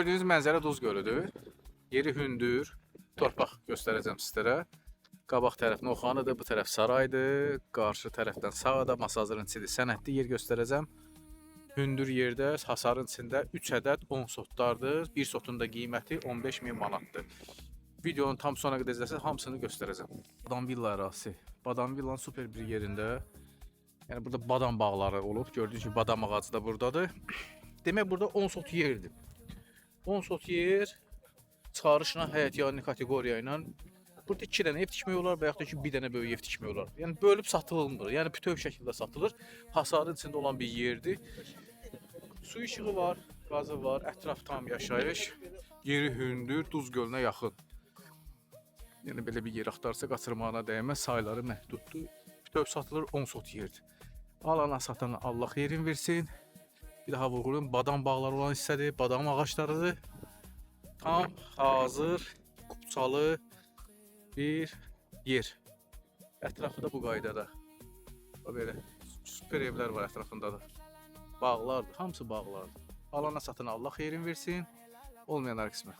gördüyünüz mənzərə Duz gölüdür. Yeri hündür, torpaq göstərəcəm sizlərə. Qabaq tərəf Novxanıdır, bu tərəf saraydır. Qarşı tərəfdən sağda Masazırın içidir. Sənədli yer göstərəcəm. Hündür yerdə, hasarın içində 3 ədəd 10 sotlardır. Bir sotun da qiyməti 15.000 manatdır. Videonun tam sona qədər izləsəniz hamısını göstərəcəm. Badam villa ərazisi. Badam villanın super bir yerində. Yəni burada badam bağları olub. Gördüyünüz kimi badam ağacı da buradadır. Demək burada 10 sot yerdir. 10 sot yer çıxarışla həyət yanı kateqoriya ilə burada 2 dənə ev tikmək olar və yaxud da ki 1 dənə böyük ev tikmək olar. Yəni bölüb satılmır. Yəni bütöv şəkildə satılır. Hasarın içində olan bir yerdir. Su işığı var, qazı var, ətraf tam yaşayış. Yeri hündür, Duz gölünə yaxın. Yəni belə bir yer axtarsa qaçırmağına dəyməz, sayları məhduddur. Bütöv satılır 10 sot yerdir. Alana satana Allah xeyrin versin. Bir daha vurğulayım, badam bağları olan hissədir, badam ağaclarıdır. Tam hazır, qupçalı bir yer. Ətrafı da bu qaydada. Belə süper evlər var ətrafında da. Bağlardır, hamısı bağlardır. Alana satana Allah xeyrin versin. Olmayanlar qismət.